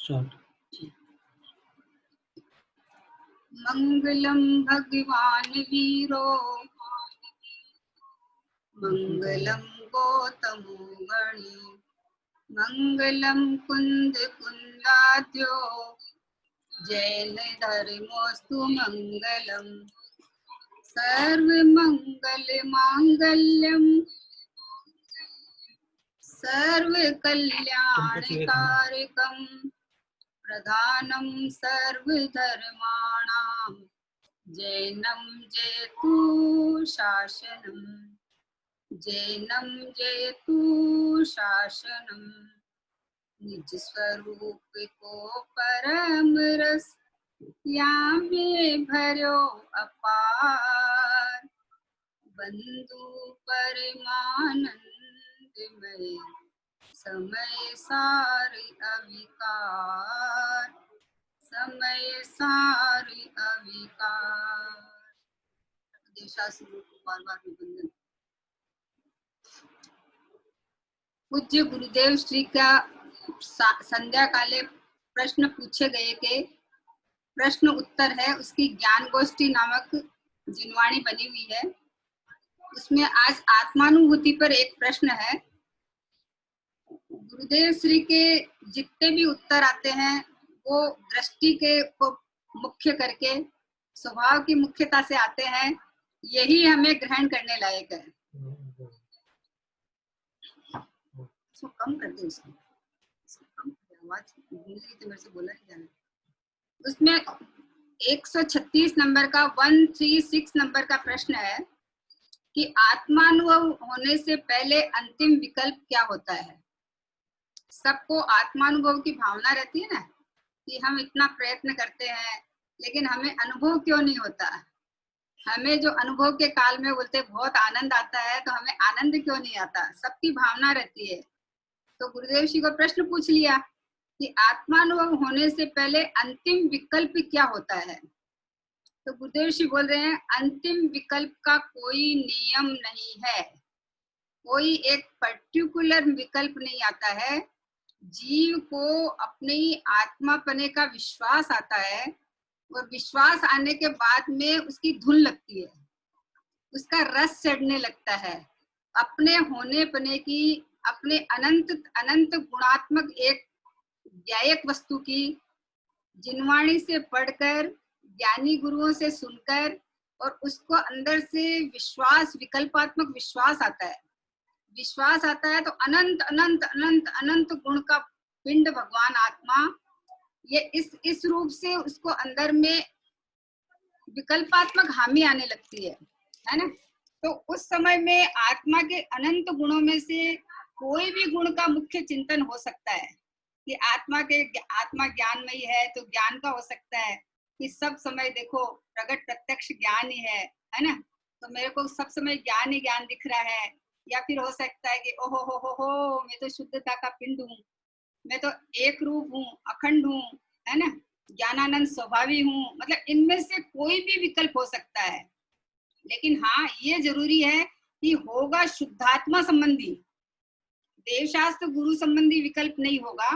Start. मंगलम भगवान वीरो मंगलम गौतमो गणी मंगलम कुंद कुंदाद्यो जैन धर्मोस्तु मंगलम सर्व मंगल मांगल्यम सर्व कल्याणकारकम प्रधानम सर्वधर्माणां जैनं जयतु शासनम् जैनं जयतु शासनम् निज स्वरूप को परम रस यामे भरो अपार बंधु परमानंदमय समय सारी अविकार समय सारी अविकार। देशास्त्र को बार-बार निबंधन। पूज्य गुरुदेव श्री का संध्या काले प्रश्न पूछे गए के प्रश्न उत्तर है, उसकी ज्ञान गोष्ठी नामक जिनवाणी बनी हुई है। उसमें आज आत्मानुभूति पर एक प्रश्न है। गुरुदेव श्री के जितने भी उत्तर आते हैं वो दृष्टि के को मुख्य करके स्वभाव की मुख्यता से आते हैं, यही हमें ग्रहण करने लायक है। इसको कम कर दे, इसको कम आवाज मेरे से बोला नहीं जाना। उसमें 136 नंबर का 136 नंबर का प्रश्न है कि आत्मानुभव होने से पहले अंतिम विकल्प क्या होता है। सबको आत्मानुभव की भावना रहती है ना कि हम इतना प्रयत्न करते हैं लेकिन हमें अनुभव क्यों नहीं होता। हमें जो अनुभव के काल में बोलते बहुत आनंद आता है, तो हमें आनंद क्यों नहीं आता। सबकी भावना रहती है। तो गुरुदेव जी को प्रश्न पूछ लिया कि आत्मानुभव होने से पहले अंतिम विकल्प क्या होता है। तो गुरुदेव जी बोल रहे हैं अंतिम विकल्प का कोई नियम नहीं है, कोई एक पर्टिकुलर विकल्प नहीं आता है। जीव को अपनी आत्मापने का विश्वास आता है और विश्वास आने के बाद में उसकी धुन लगती है, उसका रस चढ़ने लगता है अपने होने पने की, अपने अनंत अनंत गुणात्मक एक ज्ञायक वस्तु की जिनवाणी से पढ़कर, ज्ञानी गुरुओं से सुनकर, और उसको अंदर से विश्वास, विकल्पात्मक विश्वास आता है। विश्वास आता है तो अनंत अनंत अनंत अनंत गुण का पिंड भगवान आत्मा, ये इस रूप से उसको अंदर में विकल्पात्मक हामी आने लगती है ना। तो उस समय में आत्मा के अनंत गुणों में से कोई भी गुण का मुख्य चिंतन हो सकता है कि आत्मा ज्ञानमयी है तो ज्ञान का हो सकता है कि सब समय देखो प्रगट प्रत्यक्ष ज्ञान ही है ना। तो मेरे को सब समय ज्ञान ही ज्ञान दिख रहा है। या फिर हो सकता है कि ओहो हो मैं तो शुद्धता का पिंड हूँ, मैं तो एक रूप हूँ, अखंड हूँ, है ना, ज्ञानानंद स्वभावी हूँ। मतलब इनमें से कोई भी विकल्प हो सकता है, लेकिन हाँ ये जरूरी है कि होगा शुद्धात्मा संबंधी, देवशास्त्र गुरु संबंधी विकल्प नहीं होगा।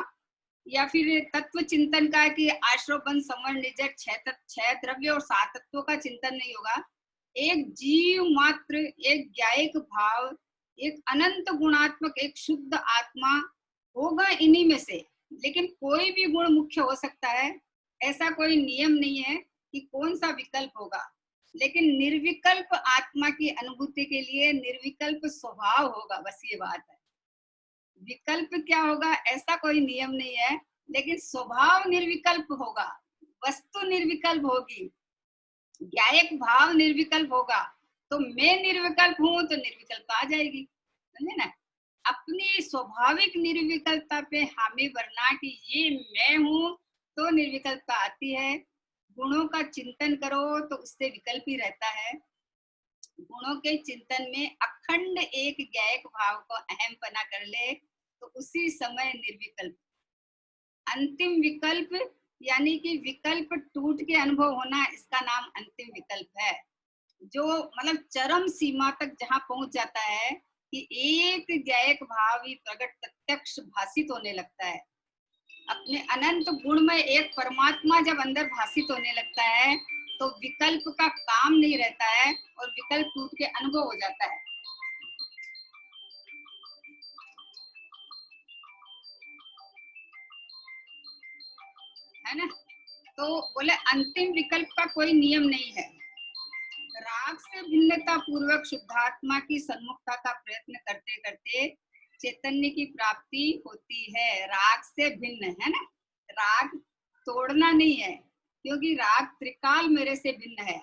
या फिर तत्व चिंतन का कि आश्रव बंध संवरण निजर छह द्रव्य और 7 तत्वों का चिंतन नहीं होगा। एक जीव मात्र, एक ज्ञायक भाव, एक अनंत गुणात्मक एक शुद्ध आत्मा होगा इन्हीं में से। लेकिन कोई भी गुण मुख्य हो सकता है, ऐसा कोई नियम नहीं है कि कौन सा विकल्प होगा। लेकिन निर्विकल्प आत्मा की अनुभूति के लिए निर्विकल्प स्वभाव होगा, बस ये बात है। विकल्प क्या होगा ऐसा कोई नियम नहीं है, लेकिन स्वभाव निर्विकल्प होगा, वस्तु निर्विकल्प होगी, ज्ञायक भाव निर्विकल्प होगा। तो मैं निर्विकल्प हूं तो निर्विकल्पता आ जाएगी, समझे ना। अपनी स्वाभाविक निर्विकल्पता पे हामी भरना कि ये मैं हूं तो निर्विकल्पता आती है। गुणों का चिंतन करो तो उससे विकल्प ही रहता है। गुणों के चिंतन में अखंड एक ज्ञायक भाव को अहम पना कर ले तो उसी समय निर्विकल्प। अंतिम विकल्प यानी कि विकल्प टूट के अनुभव होना, इसका नाम अंतिम विकल्प है। जो मतलब चरम सीमा तक जहां पहुंच जाता है कि एक ज्ञायक भाव ही प्रगट प्रत्यक्ष भाषित होने लगता है। अपने अनंत गुण में एक परमात्मा जब अंदर भाषित होने लगता है तो विकल्प का काम नहीं रहता है और विकल्प टूट के अनुभव हो जाता है ना। तो बोले अंतिम विकल्प का कोई नियम नहीं है। राग से भिन्नता पूर्वक शुद्धात्मा की सन्मुखता का प्रयत्न करते करते चैतन्य की प्राप्ति होती है। राग से भिन्न है ना, राग तोड़ना नहीं है, क्योंकि राग त्रिकाल मेरे से भिन्न है।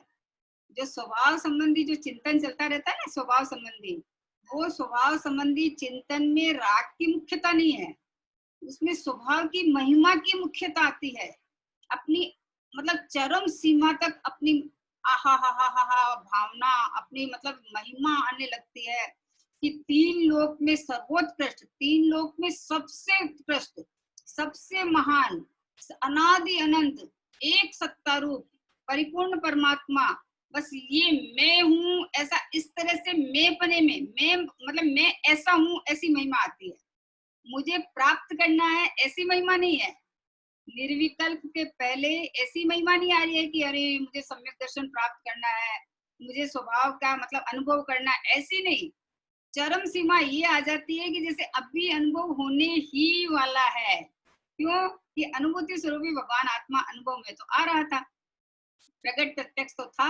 जो स्वभाव संबंधी जो चिंतन चलता रहता है ना, स्वभाव संबंधी, वो स्वभाव संबंधी चिंतन में राग की मुख्यता नहीं है, उसमें स्वभाव की महिमा की मुख्यता आती है। अपनी मतलब चरम सीमा तक अपनी आहा हा हा हा हा भावना, अपनी मतलब महिमा आने लगती है कि तीन लोक में सर्वोत्कृष्ट, तीन लोक में सबसे उत्कृष्ट, सबसे महान, अनादि अनंत, एक सत्ता रूप परिपूर्ण परमात्मा, बस ये मैं हूँ, ऐसा इस तरह से मैं पने में, मैं मतलब मैं ऐसा हूँ, ऐसी महिमा आती है। मुझे प्राप्त करना है ऐसी महिमा नहीं है। निर्विकल्प के पहले ऐसी महिमा नहीं आ रही है कि अरे मुझे सम्यक दर्शन प्राप्त करना है, मुझे स्वभाव का मतलब अनुभव करना, ऐसी नहीं। चरम सीमा ये आ जाती है कि जैसे अभी अनुभव होने ही वाला है। क्यों कि अनुभूति स्वरूपी भगवान आत्मा अनुभव में तो आ रहा था, प्रकट प्रत्यक्ष तो था।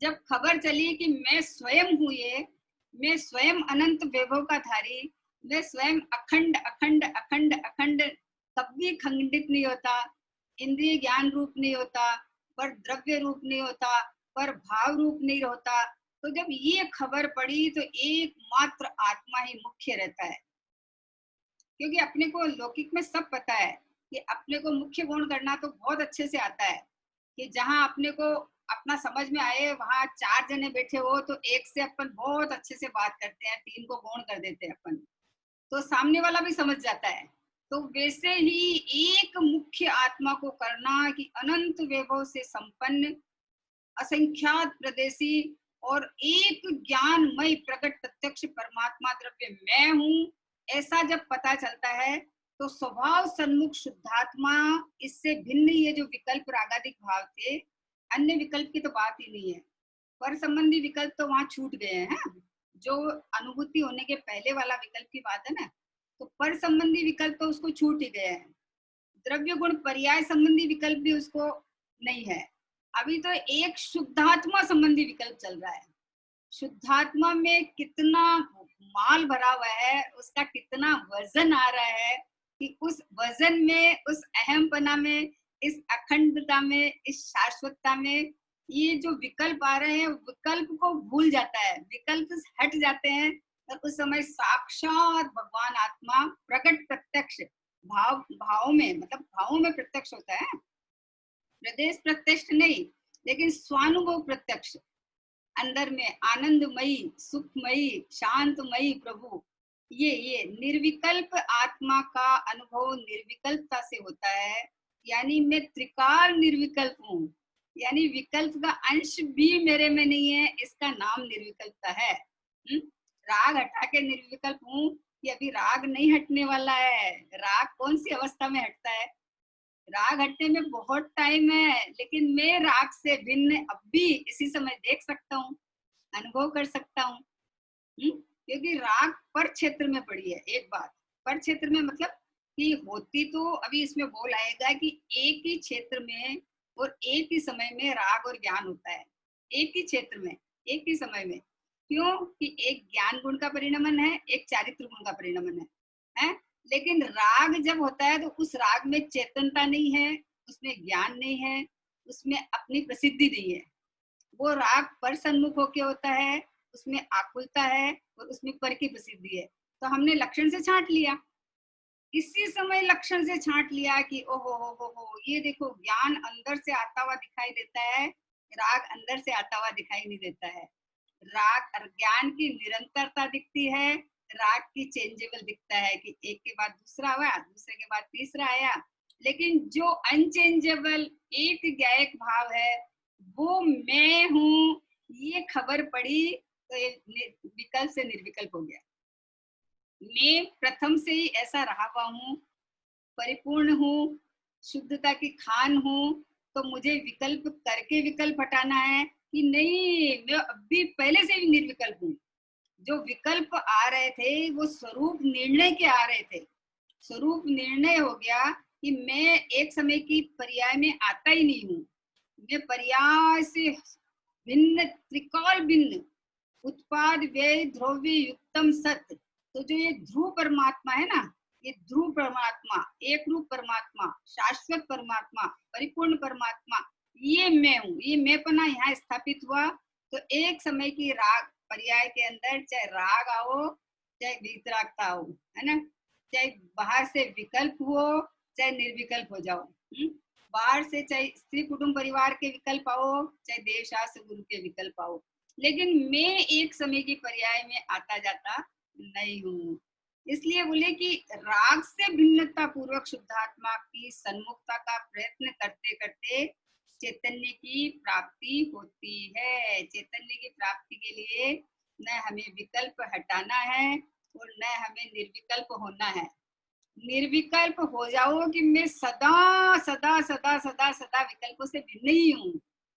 जब खबर चली कि मैं स्वयं हूँ, ये मैं स्वयं अनंत वैभव का धारी, मैं स्वयं अखंड अखंड अखंड अखंड, कभी खंडित नहीं होता, इंद्रिय ज्ञान रूप नहीं होता, पर द्रव्य रूप नहीं होता, पर भाव रूप नहीं होता। तो जब ये खबर पड़ी तो एकमात्र आत्मा ही मुख्य रहता है, क्योंकि अपने को लौकिक में सब पता है कि अपने को मुख्य गुण करना तो बहुत अच्छे से आता है कि जहाँ अपने को अपना समझ में आए वहां चार जने बैठे हो तो एक से अपन बहुत अच्छे से बात करते हैं, तीन को गौण कर देते हैं अपन, तो सामने वाला भी समझ जाता है। तो वैसे ही एक मुख्य आत्मा को करना कि अनंत वैभव से संपन्न, असंख्यात प्रदेशी और एक ज्ञानमय प्रकट प्रत्यक्ष परमात्मा द्रव्य मैं हूँ, ऐसा जब पता चलता है तो स्वभाव सन्मुख शुद्धात्मा, इससे भिन्न ये जो विकल्प रागादिक भाव थे, अन्य विकल्प की तो बात ही नहीं है, पर संबंधी विकल्प तो वहां छूट गए हैं। जो अनुभूति होने के पहले वाला विकल्प की बात है ना, तो पर संबंधी विकल्प तो उसको छूट ही गए हैं। द्रव्य गुण पर्याय संबंधी विकल्प भी उसको नहीं है। अभी तो एक शुद्धात्मा संबंधी विकल्प चल रहा है। शुद्धात्मा में कितना माल भरा हुआ है, उसका कितना वजन आ रहा है कि उस वजन में, उस अहमपना में, इस अखंडता में, इस शाश्वतता में ये जो विकल्प आ रहे हैं, विकल्प को भूल जाता है, विकल्प हट जाते हैं, और उस समय साक्षात भगवान आत्मा प्रकट प्रत्यक्ष भाव, भाव में मतलब भावों में प्रत्यक्ष होता है, प्रदेश प्रत्यक्ष नहीं, लेकिन स्वानुभव प्रत्यक्ष, अंदर में आनंदमयी सुखमयी शांतमयी प्रभु, ये निर्विकल्प आत्मा का अनुभव निर्विकल्पता से होता है। यानी मैं त्रिकाल निर्विकल्प हूँ, यानी विकल्प का अंश भी मेरे में नहीं है, इसका नाम निर्विकल्पता है। राग हटा के निर्विकल्प हूँ कि अभी राग नहीं हटने वाला है। राग कौन सी अवस्था में हटता है? राग हटने में बहुत टाइम है, लेकिन मैं राग से भिन्न अब भी इसी समय देख सकता हूँ, अनुभव कर सकता हूँ। क्योंकि राग पर क्षेत्र में पड़ी है। एक बात, पर क्षेत्र में मतलब कि होती तो अभी इसमें बोल आएगा कि एक ही क्षेत्र में और एक ही समय में राग और ज्ञान होता है, एक ही क्षेत्र में एक ही समय में। क्यों कि एक ज्ञान गुण का परिणमन है, एक चारित्र गुण का परिणमन है? लेकिन राग जब होता है तो उस राग में चेतनता नहीं है, उसमें ज्ञान नहीं है, उसमें अपनी प्रसिद्धि नहीं है। वो राग पर सन्मुख होके होता है, उसमें आकुलता है और उसमें पर की प्रसिद्धि है। तो हमने लक्षण से छांट लिया, इसी समय लक्षण से छांट लिया कि ओहो हो, ये देखो ज्ञान अंदर से आता हुआ दिखाई देता है, राग अंदर से आता हुआ दिखाई नहीं देता है। राग और ज्ञान की निरंतरता दिखती है, राग की चेंजेबल दिखता है कि एक के बाद दूसरा आया, दूसरे के बाद तीसरा आया। लेकिन जो अनचेंजेबल एक ज्ञायक भाव है वो मैं हूँ, ये खबर पड़ी तो ये विकल्प से निर्विकल्प हो गया। मैं प्रथम से ही ऐसा रहा हुआ हूँ, परिपूर्ण हूँ, शुद्धता की खान हूँ, तो मुझे विकल्प करके विकल्प हटाना है कि नहीं, मैं अभी पहले से ही निर्विकल्प हूँ। जो विकल्प आ रहे थे वो स्वरूप निर्णय के आ रहे थे। स्वरूप निर्णय हो गया कि मैं एक समय की पर्याय में आता ही नहीं हूँ। मैं पर्याय से भिन्न, त्रिकाल भिन्न, उत्पाद व्यय द्रव्य युक्तम सत्य। तो जो ये ध्रुव परमात्मा है ना, ये ध्रुव परमात्मा, एक रूप परमात्मा, शाश्वत परमात्मा, परिपूर्ण परमात्मा, ये मैं हूँ। ये मैंपना यहाँ स्थापित हुआ। तो एक समय की राग पर्याय के अंदर चाहे राग आओ, चाहे वितरागता हो, है ना, चाहे बाहर से विकल्प हो, चाहे निर्विकल्प हो जाओ, बाहर से चाहे स्त्री कुटुंब परिवार के विकल्प आओ, चाहे देव शास्त्र गुरु के विकल्प आओ, लेकिन मैं एक समय की पर्याय में आता जाता नहीं हूँ। इसलिए बोले कि राग से भिन्नता पूर्वक शुद्धात्मा की सन्मुखता का प्रयत्न करते करते चैतन्य की प्राप्ति होती है। चैतन्य की प्राप्ति के लिए न हमें विकल्प हटाना है और न हमें निर्विकल्प होना है। निर्विकल्प हो जाओ कि मैं सदा सदा सदा सदा सदा विकल्पों से भिन्न ही हूँ,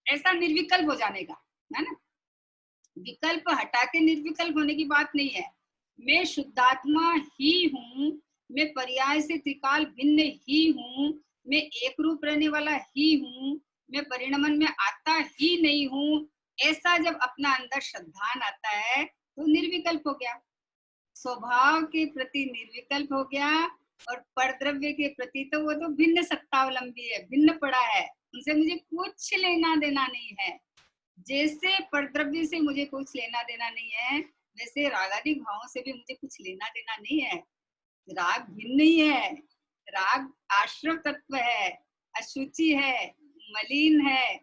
ऐसा निर्विकल्प हो जाने का, है ना। विकल्प हटा के निर्विकल्प होने की बात नहीं है। मैं शुद्धात्मा ही हूँ, मैं पर्याय से त्रिकाल भिन्न ही हूँ, मैं एक रूप रहने वाला ही हूँ, मैं परिणमन में आता ही नहीं हूँ। ऐसा जब अपना अंदर श्रद्धान आता है तो निर्विकल्प हो गया, स्वभाव के प्रति निर्विकल्प हो गया, और परद्रव्य के प्रति तो वो तो भिन्न सत्तावलंबी है, भिन्न पड़ा है, उनसे मुझे कुछ लेना देना नहीं है। जैसे परद्रव्य से मुझे कुछ लेना देना नहीं है, वैसे रागादिक भावों से भी मुझे कुछ लेना देना नहीं है। राग भिन्न ही है, राग आश्रव तत्व है, अशुचि है, मलिन है,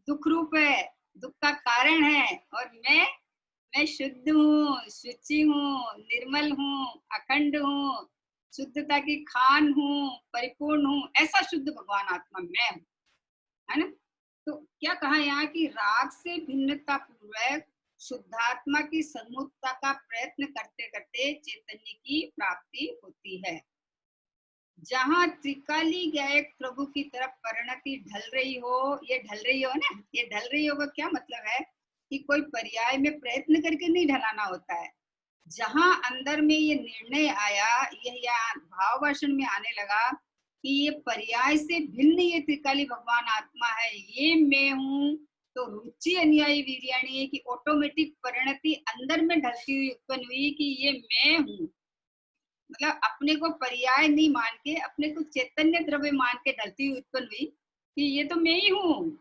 दुख रूप है, दुख का कारण है, और मैं शुद्ध हूँ, शुचि हूँ, निर्मल हूँ, अखंड हूँ, शुद्धता की खान हूँ, परिपूर्ण हूँ, ऐसा शुद्ध भगवान आत्मा मैं हूँ, है ना। तो क्या कहा यहाँ कि राग से भिन्नता पूर्वक शुद्धात्मा की सन्मुखता का प्रयत्न करते करते चैतन्य की प्राप्ति होती है। जहाँ त्रिकाली गायक प्रभु की तरफ परिणति ढल रही हो, ये ढल रही हो ना, ये ढल रही हो का क्या मतलब है कि कोई पर्याय में प्रयत्न करके नहीं ढलाना होता है। जहाँ अंदर में ये निर्णय आया, यह या भाव भाषण में आने लगा कि ये पर्याय से भिन्न ये त्रिकाली भगवान आत्मा है, ये मैं हूँ, तो रुचि अनुयायी वीर्याणी की ऑटोमेटिक परिणति अंदर में ढलती हुई उत्पन्न हुई कि ये मैं हूँ। मतलब अपने को पर्याय नहीं मान के, अपने को चैतन्य द्रव्य मान के ढलती हुई उत्पन्न हुई कि ये तो मैं ही हूँ।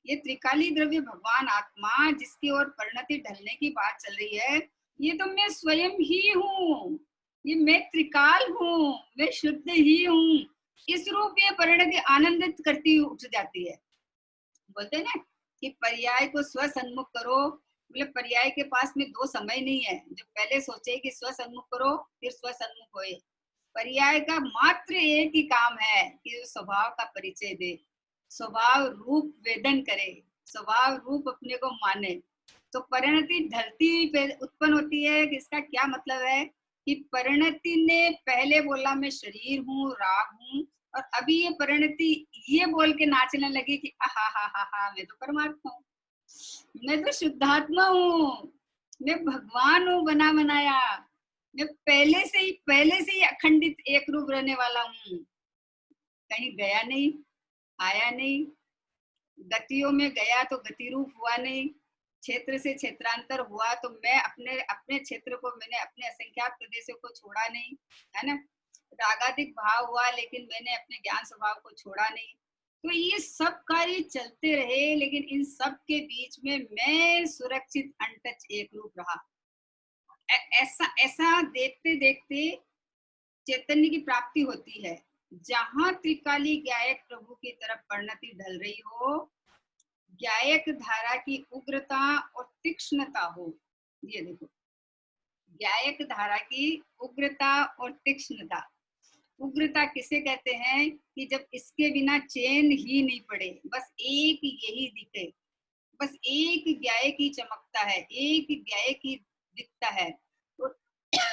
ये त्रिकाली द्रव्य भगवान आत्मा जिसकी ओर परिणति ढलने की बात चल रही है, ये तो मैं स्वयं ही हूँ, ये मैं त्रिकाल हूँ, मैं शुद्ध ही हूँ। इस रूप ये परिणति आनंदित करती उठ जाती है। बोलते हैं ना कि पर्याय को स्वसन्मुख करो, मतलब पर्याय के पास में दो समय नहीं है, जो पहले सोचे कि स्वसन्मुख करो फिर स्वसन्मुख होए। पर्याय का मात्र एक ही काम है कि स्वभाव का परिचय दे, स्वभाव रूप वेदन करे, स्वभाव रूप अपने को माने। तो परिणति ढलती उत्पन्न होती है। इसका क्या मतलब है कि परिणति ने पहले बोला मैं शरीर हूँ, राग हूँ, और अभी ये परिणति ये बोल के नाचने लगी कि आहा हा हा हा, मैं तो परमात्मा हूँ, मैं तो शुद्धात्मा हूँ, मैं भगवान हूँ बना बनाया, मैं पहले से ही अखंडित एक रूप रहने वाला हूँ, कहीं गया नहीं, आया नहीं, गतियों में गया तो गति रूप हुआ नहीं, क्षेत्र से क्षेत्रांतर हुआ तो मैं अपने अपने क्षेत्र को, मैंने अपने असंख्यात प्रदेशों को छोड़ा नहीं, है ना। रागाधिक भाव हुआ लेकिन मैंने अपने ज्ञान स्वभाव को छोड़ा नहीं। तो ये सब कार्य चलते रहे, लेकिन इन सब के बीच में मैं सुरक्षित अनटच एक रूप रहा। ऐसा ऐसा देखते देखते चैतन्य की प्राप्ति होती है। जहां त्रिकाली गायक प्रभु की तरफ परिणति ढल रही हो, गायक धारा की उग्रता और तीक्ष्णता हो, ये देखो, गायक धारा की उग्रता और तीक्ष्णता। उग्रता किसे कहते हैं कि जब इसके बिना चैन ही नहीं पड़े, बस एक यही दिखे, बस एक गायक ही चमकता है, एक गायक ही दिखता है। तो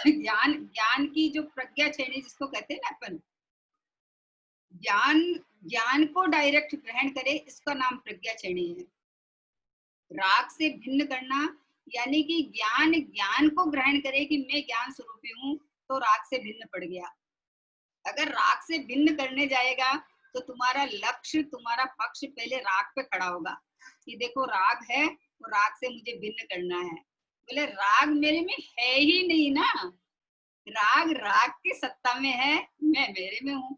ज्ञान ज्ञान की जो प्रज्ञा छेड़ी जिसको कहते हैं ना अपन, ज्ञान, ज्ञान को डायरेक्ट ग्रहण करे, इसका नाम प्रज्ञा श्रेणी है। राग से भिन्न करना यानी कि ज्ञान ज्ञान को ग्रहण करे कि मैं ज्ञान स्वरूपी हूँ, तो राग से भिन्न पड़ गया। अगर राग से भिन्न करने जाएगा तो तुम्हारा लक्ष्य, तुम्हारा पक्ष पहले राग पे खड़ा होगा कि देखो राग है, वो राग से मुझे भिन्न करना है। बोले राग मेरे में है ही नहीं ना, राग राग की सत्ता में है, मैं मेरे में हूँ,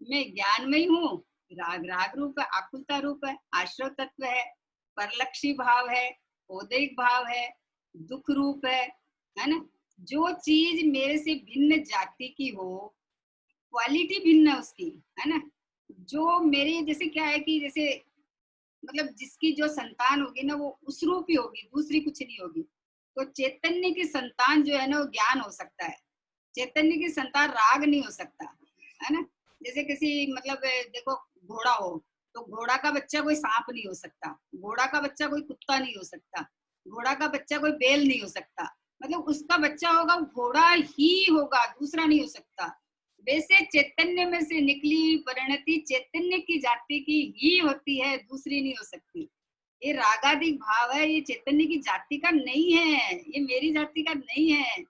मैं ज्ञान में ही हूँ। राग राग रूप है, आकुलता रूप है, आश्रव तत्व है, परलक्षी भाव है, औदैहिक भाव है, दुख रूप है ना। जो चीज मेरे से भिन्न जाति की हो, क्वालिटी भिन्न है उसकी, है ना। जो मेरे जैसे क्या है कि जैसे मतलब जिसकी जो संतान होगी ना वो उस रूप ही होगी, दूसरी कुछ नहीं होगी। तो चैतन्य की संतान जो है ना वो ज्ञान हो सकता है, चैतन्य की संतान राग नहीं हो सकता, है ना। जैसे किसी मतलब देखो घोड़ा हो, तो घोड़ा का बच्चा कोई सांप नहीं हो सकता, घोड़ा का बच्चा कोई कुत्ता नहीं हो सकता, घोड़ा का बच्चा कोई बैल नहीं हो सकता। मतलब उसका बच्चा होगा घोड़ा ही होगा, दूसरा नहीं हो सकता। वैसे चैतन्य में से निकली परिणति चैतन्य की जाति की ही होती है, दूसरी नहीं हो सकती। ये रागादिक भाव है, ये चैतन्य की जाति का नहीं है, ये मेरी जाति का नहीं है।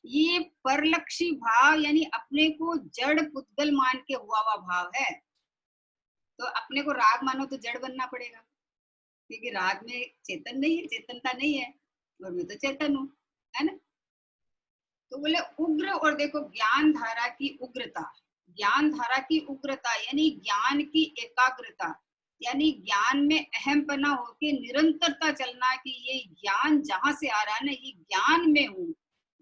ये परलक्षी भाव यानी अपने को जड़ पुद्गल मान के हुआ हुआ भाव है। तो अपने को राग मानो तो जड़ बनना पड़ेगा, क्योंकि राग में चेतन नहीं है, चेतनता नहीं है, और मैं तो चेतन हूँ, है ना। तो बोले उग्र, और देखो ज्ञान धारा की उग्रता, ज्ञान धारा की उग्रता यानी ज्ञान की एकाग्रता, यानी ज्ञान में अहमपना होके निरंतरता चलना कि ये ज्ञान जहां से आ रहा है ना, ये ज्ञान में हूँ।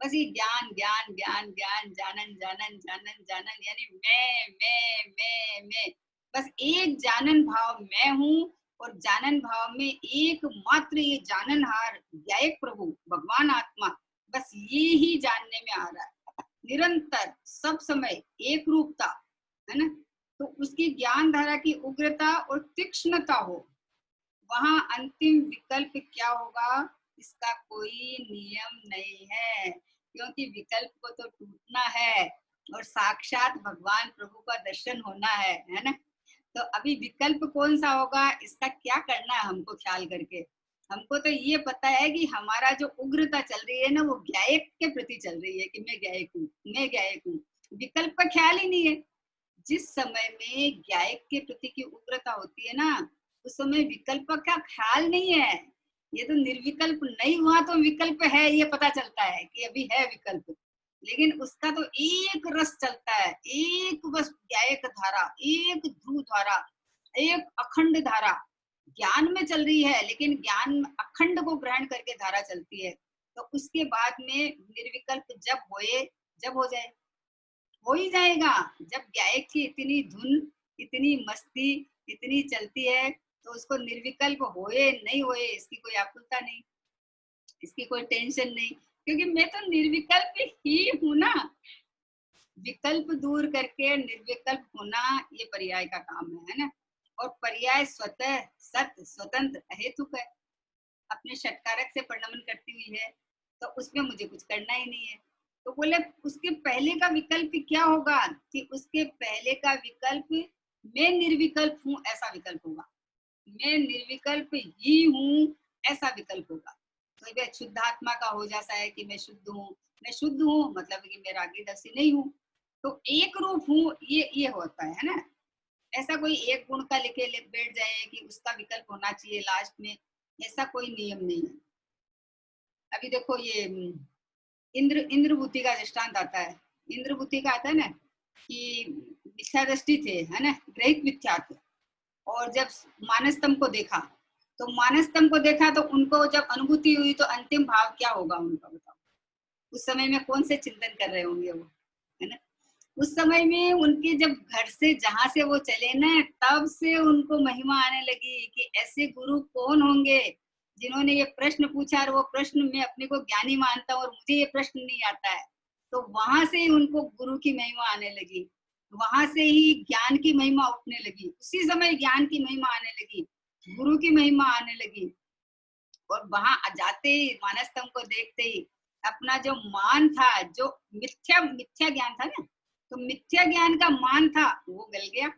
बस ये ज्ञान ज्ञान ज्ञान ज्ञान, जानन जानन जानन जानन, यानी मैं, बस एक जानन भाव मैं हूँ। और जानन भाव में एकमात्र ये जाननहार न्यायिक प्रभु भगवान आत्मा, बस ये ही जानने में आ रहा है, निरंतर सब समय एक रूपता, है ना। तो उसकी ज्ञान धारा की उग्रता और तीक्ष्णता हो, वहां अंतिम विकल्प क्या होगा इसका कोई नियम नहीं है, क्योंकि विकल्प को तो टूटना है और साक्षात भगवान प्रभु का दर्शन होना है ना। तो अभी विकल्प कौन सा होगा इसका क्या करना है हमको ख्याल करके। हमको तो ये पता है कि हमारा जो उग्रता चल रही है ना वो ज्ञायक के प्रति चल रही है कि मैं ज्ञायक हूँ, मैं ज्ञायक हूँ। विकल्प का ख्याल ही नहीं है। जिस समय में ज्ञायक के प्रति की उग्रता होती है ना, उस समय विकल्प का ख्याल नहीं है। ये तो निर्विकल्प नहीं हुआ तो विकल्प है, ये पता चलता है कि अभी है विकल्प, लेकिन उसका तो एक रस चलता है, एक बस ज्ञायक धारा, एक ध्रुव धारा, एक अखंड धारा ज्ञान में चल रही है, लेकिन ज्ञान अखंड को ग्रहण करके धारा चलती है। तो उसके बाद में निर्विकल्प जब होए, जब हो जाए, हो ही जाएगा। जब गायक की इतनी धुन, इतनी मस्ती, इतनी चलती है, तो उसको निर्विकल्प होए नहीं होए इसकी कोई आकुलता नहीं, इसकी कोई टेंशन नहीं, क्योंकि मैं तो निर्विकल्प ही हूं ना। विकल्प दूर करके निर्विकल्प होना ये पर्याय का काम है ना। और पर्याय स्वतः सत्य स्वतंत्र अहेतुक है, अपने षटकारक से परिणमन करती हुई है, तो उसमें मुझे कुछ करना ही नहीं है। तो बोले उसके पहले का विकल्प क्या होगा कि उसके पहले का विकल्प मैं निर्विकल्प हूँ ऐसा विकल्प होगा, मैं निर्विकल्प ही हूँ ऐसा विकल्प होगा। तो ये शुद्ध आत्मा का हो जाता है कि मैं शुद्ध हूँ, मैं शुद्ध हूँ मतलब कि मैं रागीदर्शी नहीं हूँ, तो एक रूप हूँ, ये होता है ना। ऐसा कोई एक गुण का लिखे बैठ जाए कि उसका विकल्प होना चाहिए लास्ट में, ऐसा कोई नियम नहीं है। अभी देखो ये इंद्र बुद्धि का दृष्टांत आता है। इंद्र बुद्धि का आता है ना कि मिथ्या दृष्टि थे, है ना, ग्रहित मिथ्यात्व। और जब मानस्तंभ को देखा, तो मानस्तंभ को देखा तो उनको जब अनुभूति हुई तो अंतिम भाव क्या होगा उनका, बताओ। उस समय में कौन से चिंतन कर रहे होंगे वो, है ना। उस समय में उनके जब घर से जहां से वो चले ना, तब से उनको महिमा आने लगी कि ऐसे गुरु कौन होंगे जिन्होंने ये प्रश्न पूछा और वो प्रश्न मैं अपने को ज्ञानी मानता हूँ और मुझे ये प्रश्न नहीं आता है। तो वहां से ही उनको गुरु की महिमा आने लगी, वहां से ही ज्ञान की महिमा उठने लगी, उसी समय ज्ञान की महिमा आने लगी, गुरु की महिमा आने लगी। और वहां जाते ही मानस्तंभ को देखते ही अपना जो मान था, जो मिथ्या मिथ्या ज्ञान था ना, तो मिथ्या ज्ञान का मान था वो गल गया।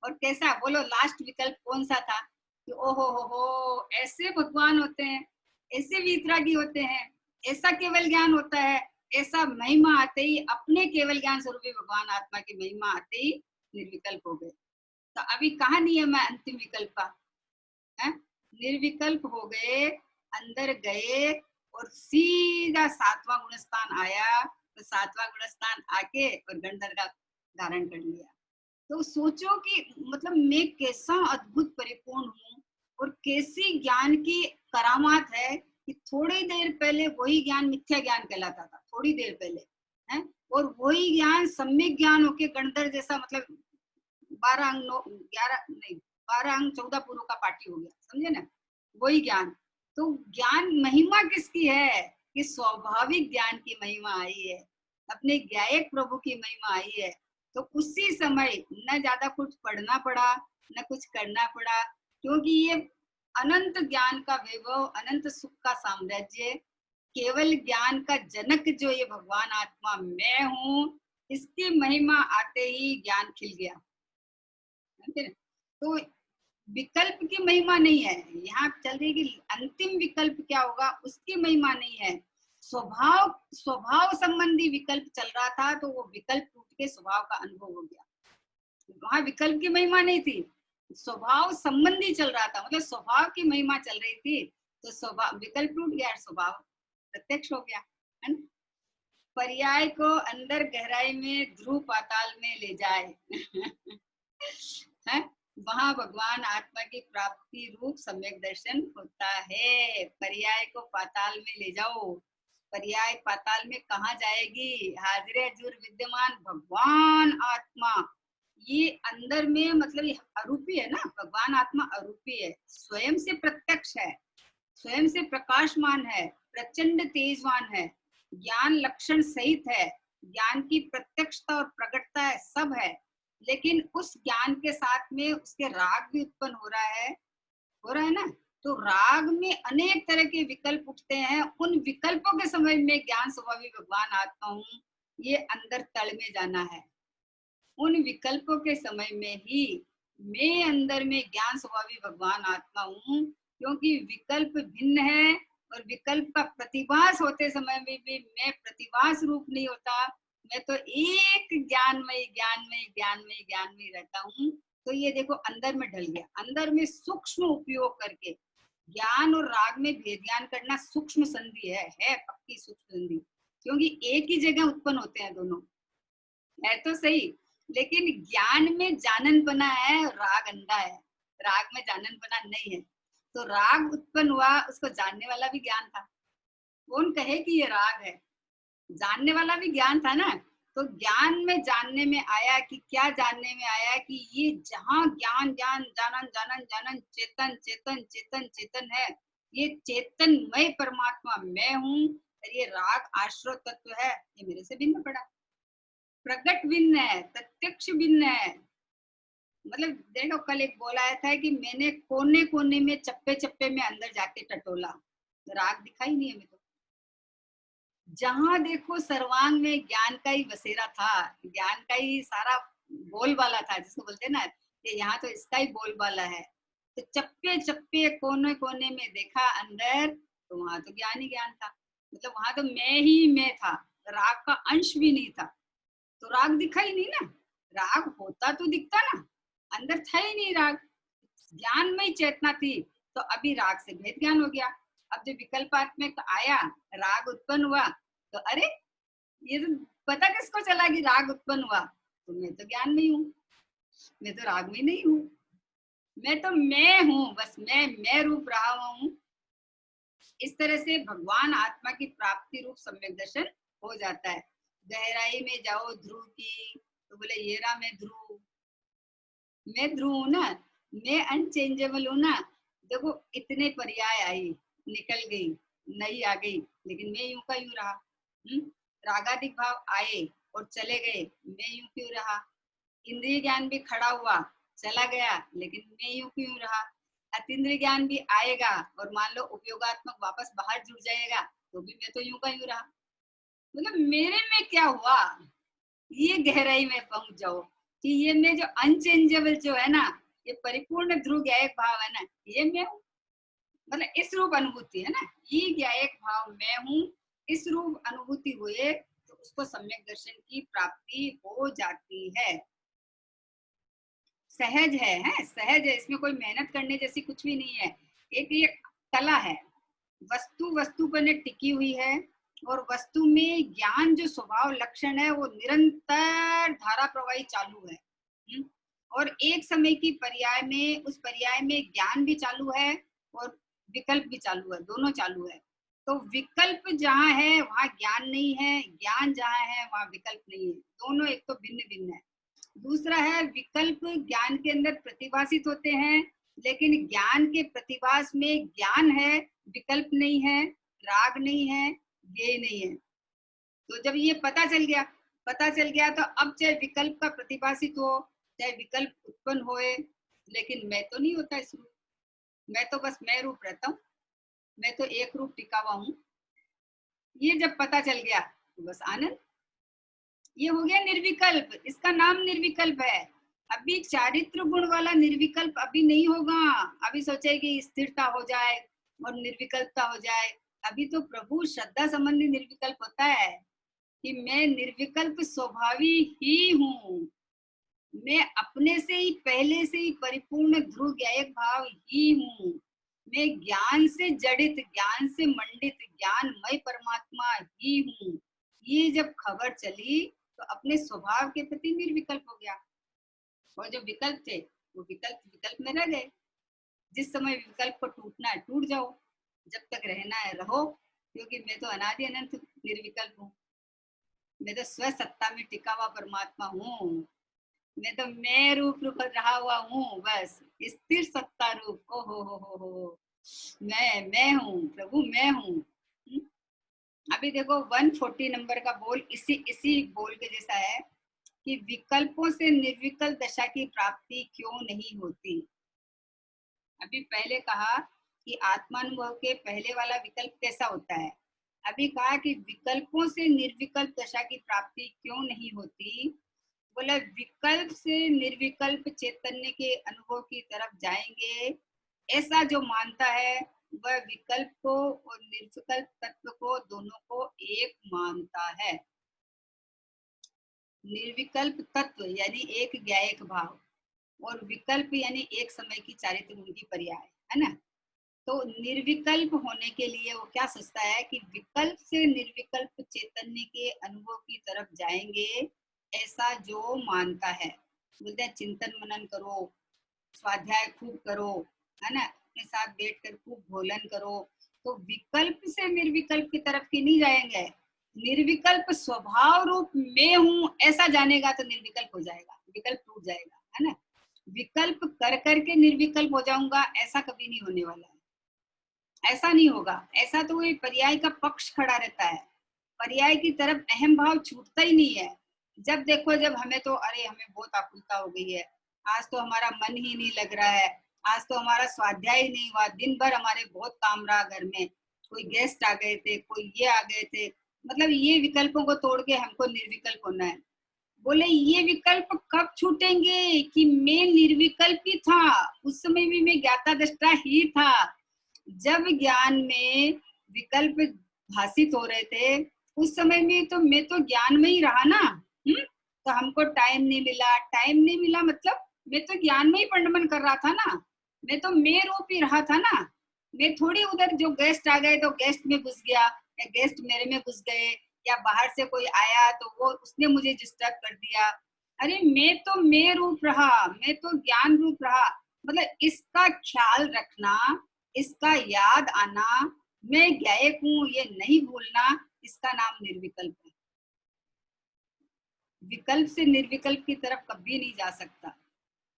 और कैसा, बोलो लास्ट विकल्प कौन सा था कि ओहो हो ऐसे भगवान होते हैं, ऐसे वीतरागी होते हैं, ऐसा केवल ज्ञान होता है, ऐसा महिमा आते ही अपने केवल ज्ञान स्वरूपी भगवान आत्मा की महिमा आते ही निर्विकल्प हो गए। तो अभी कहाँ नियम है अंतिम विकल्प का है? निर्विकल्प हो गए, अंदर गए और सीधा सातवां गुणस्थान आया। तो सातवां गुणस्थान आके और गंधर्व का धारण कर लिया। तो सोचो कि मतलब मैं कैसा अद्भुत परिपूर्ण हूँ और कैसी ज्ञान की करामात है कि थोड़ी देर पहले वही ज्ञान मिथ्या ज्ञान कहलाता था, थोड़ी देर पहले है, और वही ज्ञान सम्यक ज्ञान होके गणधर जैसा, मतलब 12 अंग 11 नहीं 12 अंग 14 पुरों का पाठी हो गया, समझे ना, वही ज्ञान। तो ज्ञान महिमा किसकी है कि स्वाभाविक ज्ञान की महिमा आई है, अपने ज्ञायक प्रभु की महिमा आई है। तो उसी समय न ज्यादा कुछ पढ़ना पड़ा न कुछ करना पड़ा, क्योंकि ये अनंत ज्ञान का वैभव, अनंत सुख का साम्राज्य, केवल ज्ञान का जनक जो ये भगवान आत्मा मैं हूँ, इसकी महिमा आते ही ज्ञान खिल गया। तो विकल्प की महिमा नहीं है यहाँ चल रही कि अंतिम विकल्प क्या होगा उसकी महिमा नहीं है। स्वभाव स्वभाव संबंधी विकल्प चल रहा था, तो वो विकल्प टूट के स्वभाव का अनुभव हो गया। वहां विकल्प की महिमा नहीं थी, स्वभाव संबंधी चल रहा था, मतलब स्वभाव की महिमा चल रही थी। तो स्वभाव विकल्प टूट गया, स्वभाव प्रत्यक्ष हो गया, है ना। पर्याय को अंदर गहराई में ध्रुव पाताल में ले जाए है, वहां भगवान आत्मा की प्राप्ति रूप सम्यक दर्शन होता है। पर्याय को पाताल में ले जाओ, पर्याय पाताल में कहा जाएगी, हाजिर जुर विद्यमान भगवान आत्मा, ये अंदर में मतलब ये अरूपी है ना, भगवान आत्मा अरूपी है, स्वयं से प्रत्यक्ष है, स्वयं से प्रकाशमान है, प्रचंड तेजवान है, ज्ञान लक्षण सहित है, ज्ञान की प्रत्यक्षता और प्रकटता है, सब है। लेकिन उस ज्ञान के साथ में उसके राग भी उत्पन्न हो रहा है ना। तो राग में अनेक तरह के विकल्प उठते हैं, उन विकल्पों के समय में ज्ञान स्वभावी भगवान आत्मा हूँ, ये अंदर तल में जाना है। उन विकल्पों के समय में ही मैं अंदर में ज्ञान स्वभावी भगवान आत्मा हूँ, क्योंकि विकल्प भिन्न है और विकल्प का प्रतिभास होते समय में भी मैं प्रतिभास रूप नहीं होता, मैं तो एक ज्ञानमय ज्ञानमय ज्ञानमय ज्ञानमय रहता हूँ। तो ये देखो अंदर में ढल गया, अंदर में सूक्ष्म उपयोग करके ज्ञान और राग में भेद ज्ञान करना सूक्ष्म संधि है पक्की सूक्ष्म संधि, क्योंकि एक ही जगह उत्पन्न होते हैं दोनों, है तो सही। लेकिन ज्ञान में जानन बना है, राग अंधा है, राग में जानन बना नहीं है। तो राग उत्पन्न हुआ, उसको जानने वाला भी ज्ञान था, कौन कहे कि ये राग है, जानने वाला भी ज्ञान था ना। तो ज्ञान में जानने में आया कि क्या जानने में आया कि ये जहाँ ज्ञान ज्ञान जानन जानन जानन चेतन चेतन चेतन चेतन है, ये चेतनमय परमात्मा मैं हूँ, और ये राग आश्रय तत्व है, ये मेरे से भिन्न पड़ा, प्रकट भिन्न है, प्रत्यक्ष भिन्न है। मतलब देखो कल एक बोला था कि मैंने कोने कोने में चप्पे चप्पे में अंदर जाके टटोला, राग दिखाई नहीं है मेरे को। जहां देखो सर्वांग में ज्ञान का ही बसेरा था, ज्ञान का ही सारा बोलबाला था, जिसको बोलते हैं ना कि यहाँ तो इसका ही बोलबाला है। तो चप्पे चप्पे कोने कोने में देखा अंदर, तो वहां तो ज्ञान ही ज्ञान था, मतलब वहां तो मैं ही मैं था, राग का अंश भी नहीं था। तो राग दिखा ही नहीं ना, राग होता तो दिखता ना, अंदर था ही नहीं राग, ज्ञान में ही चेतना थी। तो अभी राग से भेद ज्ञान हो गया। अब जब विकल्पात्मक आया, राग उत्पन्न हुआ, तो अरे ये तो पता किसको चला कि राग उत्पन्न हुआ, तो मैं तो ज्ञान में हूँ, मैं तो राग में नहीं हूँ, मैं तो मैं हूँ, बस मैं रूप रहा हूँ। इस तरह से भगवान आत्मा की प्राप्ति रूप सम्यक दर्शन हो जाता है। गहराई में जाओ ध्रुव की, तो बोले ये रहा मैं ध्रुव हूँ ना, मैं अनचेंजेबल हूँ ना। देखो इतने पर्याय आई, निकल गई, नई आ गई, लेकिन मैं यूं का यूं रहा। रागादिक भाव आए और चले गए, मैं यूं क्यों रहा। इंद्रिय ज्ञान भी खड़ा हुआ, चला गया, लेकिन मैं यूं क्यों रहा। अतीन्द्रिय ज्ञान भी आएगा और मान लो उपयोगात्मक वापस बाहर जुड़ जाएगा, तो भी मैं तो यूं का यूं रहा। मतलब मेरे में क्या हुआ, ये गहराई में पहुंच जाओ कि ये मैं जो अनचेंजेबल जो है ना, ये परिपूर्ण ध्रुव ज्ञायक भाव है ना, ये मैं हूँ। मतलब इस रूप अनुभूति है ना, ये ज्ञायक भाव मैं हूँ, इस रूप अनुभूति हुए तो उसको सम्यक दर्शन की प्राप्ति हो जाती है। सहज है सहज है, इसमें कोई मेहनत करने जैसी कुछ भी नहीं है। एक ये कला है, वस्तु वस्तु पर टिकी हुई है, और वस्तु में ज्ञान जो स्वभाव लक्षण है वो निरंतर धारा प्रवाही चालू है। और एक समय की पर्याय में, उस पर्याय में ज्ञान भी चालू है और विकल्प भी चालू है, दोनों चालू है। तो विकल्प जहाँ है वहाँ ज्ञान नहीं है, ज्ञान जहाँ है वहाँ विकल्प नहीं है, दोनों एक तो भिन्न भिन्न है। दूसरा है विकल्प ज्ञान के अंदर प्रतिभाषित होते हैं, लेकिन ज्ञान के प्रतिभास में ज्ञान है, विकल्प नहीं है, राग नहीं है, ज्ञेय नहीं है। तो जब ये पता चल गया तो अब चाहे विकल्प का प्रतिभाषित हो, चाहे विकल्प उत्पन्न होए, लेकिन मैं तो नहीं होता इस रूप, मैं तो बस मैं रूप रहता हूँ, मैं तो एक रूप टिका हुआ हूँ। ये जब पता चल गया तो बस आनंद, ये हो गया निर्विकल्प, इसका नाम निर्विकल्प है। अभी चारित्र गुण वाला निर्विकल्प अभी नहीं होगा, अभी सोचे कि स्थिरता हो जाए और निर्विकल्पता हो जाए। अभी तो प्रभु श्रद्धा संबंधी निर्विकल्प होता है कि मैं निर्विकल्प स्वभावी ही हूँ, मैं अपने से ही पहले से ही परिपूर्ण ध्रुव ज्ञायक भाव ही हूँ, मैं ज्ञान से जड़ित, ज्ञान से मंडित, ज्ञानमय परमात्मा ही हूँ। ये जब खबर चली तो अपने स्वभाव के प्रति निर्विकल्प हो गया, और जो विकल्प थे वो विकल्प में रह गए। जिस समय विकल्प को टूटना है टूट जाओ, जब तक रहना है रहो, क्योंकि मैं तो अनादि अनंत निर्विकल्प हूँ, मैं तो स्व सत्ता में टिका हुआ परमात्मा हूँ, मैं तो मैं रूप रहा हुआ हूँ, बस स्थिर सत्ता रूप। ओ हो, मैं हूँ प्रभु, मैं हूँ। अभी देखो 140 नंबर का बोल इसी बोल के जैसा है कि विकल्पों से निर्विकल्प दशा की प्राप्ति क्यों नहीं होती। अभी पहले कहा कि आत्मानुभव के पहले वाला विकल्प कैसा होता है, अभी कहा कि विकल्पों से निर्विकल्प दशा की प्राप्ति क्यों नहीं होती। बोला विकल्प से निर्विकल्प चैतन्य के अनुभव की तरफ जाएंगे, ऐसा जो मानता है वह विकल्प को और निर्विकल्प तत्व को दोनों को एक मानता है। निर्विकल्प तत्व यानी एक ज्ञायक भाव, और विकल्प यानी एक समय की चारित्र गुण की पर्याय है ना। तो निर्विकल्प होने के लिए वो क्या सोचता है कि विकल्प से निर्विकल्प चैतन्य के अनुभव की तरफ जाएंगे, ऐसा जो मानता है। बोलते हैं चिंतन मनन करो, स्वाध्याय खूब करो, है ना, अपने साथ बैठकर खूब भोलन करो, तो विकल्प से निर्विकल्प की तरफ की नहीं जाएंगे। निर्विकल्प स्वभाव रूप में हूँ ऐसा जानेगा तो निर्विकल्प हो जाएगा, विकल्प टूट जाएगा, है ना। विकल्प कर करके निर्विकल्प हो जाऊंगा ऐसा कभी नहीं होने वाला है, ऐसा नहीं होगा। ऐसा तो वही पर्याय का पक्ष खड़ा रहता है, पर्याय की तरफ अहम भाव छूटता ही नहीं है। जब देखो जब हमें तो अरे हमें बहुत आकुलता हो गई है, आज तो हमारा मन ही नहीं लग रहा है, आज तो हमारा स्वाध्याय नहीं हुआ, दिन भर हमारे बहुत काम रहा, घर में कोई गेस्ट आ गए थे, कोई ये आ गए थे, मतलब ये विकल्पों को तोड़ के हमको निर्विकल्प होना है। बोले ये विकल्प कब छूटेंगे कि मैं निर्विकल्प ही था, उस समय भी मैं ज्ञाता दृष्टा ही था। जब ज्ञान में विकल्प भाषित हो रहे थे उस समय में तो मैं तो ज्ञान में ही रहा ना। तो हमको टाइम नहीं मिला मतलब मैं तो ज्ञान में ही पंडमन कर रहा था ना, मैं तो मैं रूप ही रहा था ना। मैं थोड़ी उधर जो गेस्ट आ गए तो गेस्ट में घुस गया, या गेस्ट मेरे में घुस गए, या बाहर से कोई आया तो वो उसने मुझे डिस्टर्ब कर दिया। अरे मैं तो मैं रूप रहा, मैं तो ज्ञान रूप रहा। मतलब इसका ख्याल रखना, इसका याद आना, मैं ज्ञायक हूँ ये नहीं भूलना, इसका नाम निर्विकल्प है। विकल्प से निर्विकल्प की तरफ कभी नहीं जा सकता।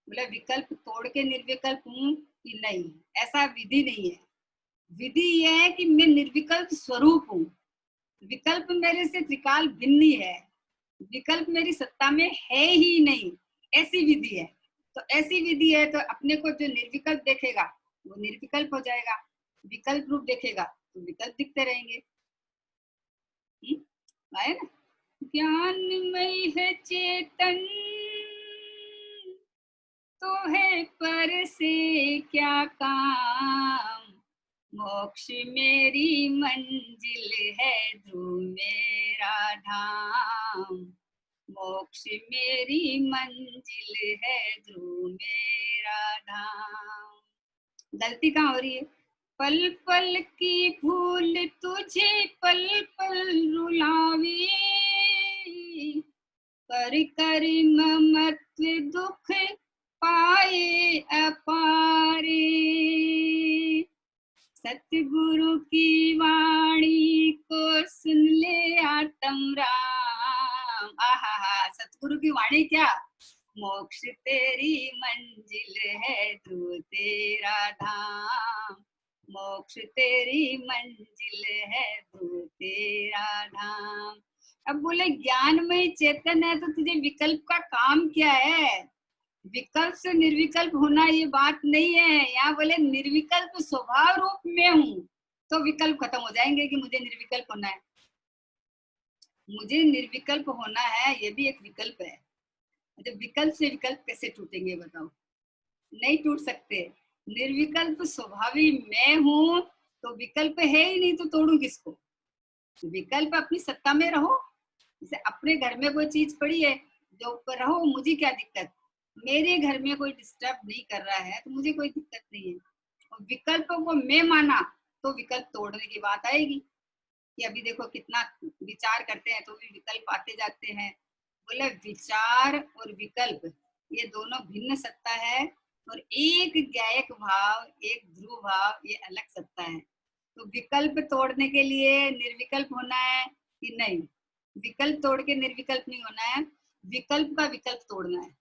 मतलब विकल्प तोड़ के निर्विकल्प हूँ कि नहीं, ऐसा विधि नहीं है। विधि यह है कि मैं निर्विकल्प स्वरूप हूँ, विकल्प मेरे से त्रिकाल भिन्न है, विकल्प मेरी सत्ता में है ही नहीं, ऐसी विधि है। तो ऐसी विधि है तो अपने को जो निर्विकल्प देखेगा वो निर्विकल्प हो जाएगा, विकल्प रूप देखेगा तो विकल्प दिखते रहेंगे। है ना। ज्ञानमय है चेतन, तो है पर से क्या काम। मोक्ष मेरी मंजिल है, ध्रुव मेरा धाम। मोक्ष मेरी मंजिल है, ध्रुव मेरा धाम। गलती कहाँ हो रही है? पल पल की भूल तुझे पल पल रुलावे, कर कर ममत्व दुख पाए अपारे। सतगुरु की वाणी को सुन ले आत्म राम। आहा, सतगुरु की वाणी क्या? मोक्ष तेरी मंजिल है, ध्रुव तेरा धाम। मोक्ष तेरी मंजिल है, ध्रुव तेरा धाम। अब बोले ज्ञानमय चेतन है तो तुझे विकल्प का काम क्या है? विकल्प से निर्विकल्प होना ये बात नहीं है। यहाँ बोले निर्विकल्प स्वभाव रूप में हूँ, तो विकल्प खत्म हो जाएंगे कि मुझे निर्विकल्प होना है। मुझे निर्विकल्प होना है, ये भी एक विकल्प है। जब विकल्प से विकल्प कैसे टूटेंगे बताओ? नहीं टूट सकते। निर्विकल्प स्वभावी मैं हूँ, तो विकल्प है ही नहीं, तो तोड़ू किसको? विकल्प अपनी सत्ता में रहो। जैसे अपने घर में कोई चीज पड़ी है, जो ऊपर रहो, मुझे क्या दिक्कत? मेरे घर में कोई डिस्टर्ब नहीं कर रहा है तो मुझे कोई दिक्कत नहीं है। और विकल्प को मैं माना तो विकल्प तोड़ने की बात आएगी कि अभी देखो कितना विचार करते हैं तो भी विकल्प आते जाते हैं। बोले विचार और विकल्प ये दोनों भिन्न सत्ता है, और एक ज्ञायक भाव, एक ध्रुव भाव, ये अलग सत्ता है। तो विकल्प तोड़ने के लिए निर्विकल्प होना है कि नहीं? विकल्प तोड़ के निर्विकल्प नहीं होना है, विकल्प का विकल्प तोड़ना है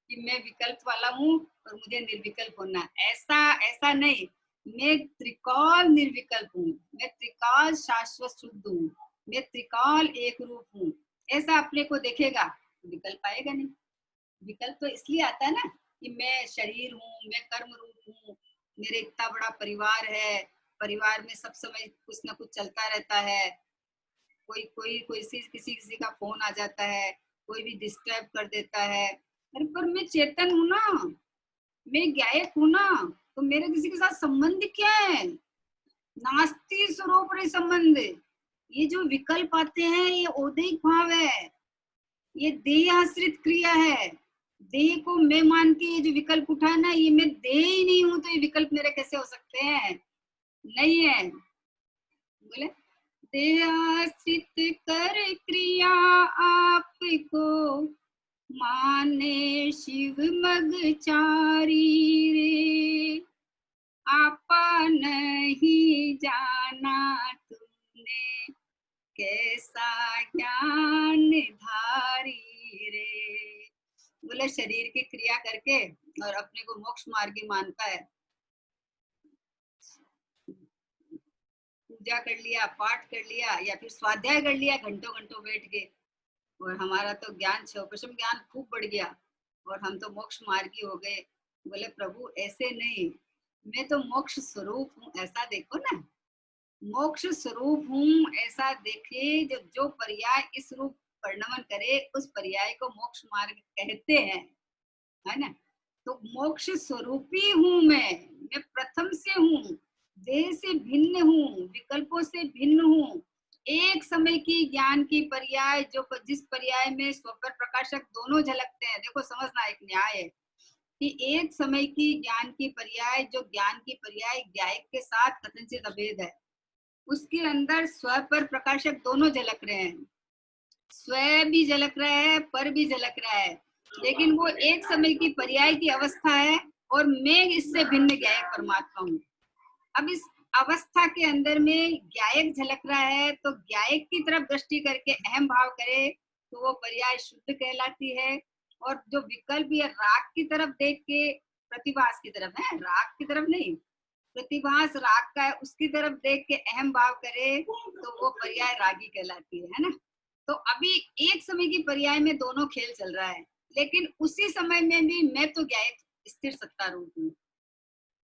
कि मैं विकल्प वाला हूँ और मुझे निर्विकल्प होना है। ऐसा नहीं, मैं त्रिकाल निर्विकल्प हूँ, मैं त्रिकाल शाश्वत शुद्ध हूँ, मैं त्रिकाल एक रूप हूँ। ऐसा अपने को देखेगा तो विकल्प आएगा नहीं। विकल्प तो इसलिए आता है ना कि मैं शरीर हूँ, मैं कर्म रूप हूँ, मेरे इतना बड़ा परिवार है, परिवार में सब समय कुछ ना कुछ चलता रहता है। कोई कोई कोई किसी का फोन आ जाता है, कोई भी डिस्टर्ब कर देता है। अरे पर मैं चेतन हूँ ना, मैं ज्ञायक हूँ ना, तो मेरे किसी के साथ संबंध क्या है? नास्ति स्वरूप रे संबंध। ये जो विकल्प आते हैं ये औदैहिक भाव है, ये देह आश्रित क्रिया है। देह को मैं मान के ये जो विकल्प उठा ना, ये मैं देह ही नहीं हूं, तो ये विकल्प मेरे कैसे हो सकते हैं? नहीं है। बोले देह आश्रित कर क्रिया आपको, माने शिव मग चारी रे। आपा नहीं जाना तुमने, कैसा ज्ञान धारी रे। बोले शरीर की क्रिया करके और अपने को मोक्ष मार्गी मानता है। पूजा कर लिया, पाठ कर लिया, या फिर स्वाध्याय कर लिया घंटों घंटों बैठ के, और हमारा तो ज्ञान क्षोपशम ज्ञान खूब बढ़ गया और हम तो मोक्ष मार्गी हो गए। बोले प्रभु ऐसे नहीं, मैं तो मोक्ष स्वरूप हूँ, ऐसा देखो ना। मोक्ष स्वरूप हूँ ऐसा देखे। जो पर्याय इस रूप वर्णन करे उस पर्याय को मोक्ष मार्ग कहते हैं, है ना। तो मोक्ष स्वरूपी हूँ मैं प्रथम से हूँ, देह से भिन्न हूँ, विकल्पों से भिन्न हूँ। एक समय की ज्ञान की पर्याय, जो जिस पर्याय में स्वपर प्रकाशक दोनों झलकते हैं। देखो समझना, एक न्याय है कि एक समय की ज्ञान की पर्याय, जो ज्ञान की पर्याय ज्ञायक के साथ कथनचित अभेद है, उसके अंदर स्व पर प्रकाशक दोनों झलक रहे हैं। स्व भी झलक रहा है, पर भी झलक रहा है, लेकिन वो एक समय की पर्याय की अवस्था है और मैं इससे भिन्न ज्ञायक परमात्मा हूँ। अब इस अवस्था के अंदर में ज्ञायक झलक रहा है, तो ज्ञायक की तरफ दृष्टि करके अहम भाव करे तो वो पर्याय शुद्ध कहलाती है। और जो विकल्प या राग की तरफ देख के, प्रतिभास की तरफ है, राग की तरफ नहीं, प्रतिभास राग का है, उसकी तरफ देख के अहम भाव करे तो वो पर्याय रागी कहलाती है ना। तो अभी एक समय की पर्याय में दोनों खेल चल रहा है, लेकिन उसी समय में भी मैं तो ज्ञायक स्थिर सत्ता रूप हूँ,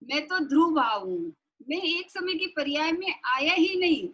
मैं तो ध्रुव भाव हूँ। मैं एक समय की पर्याय में आया ही नहीं,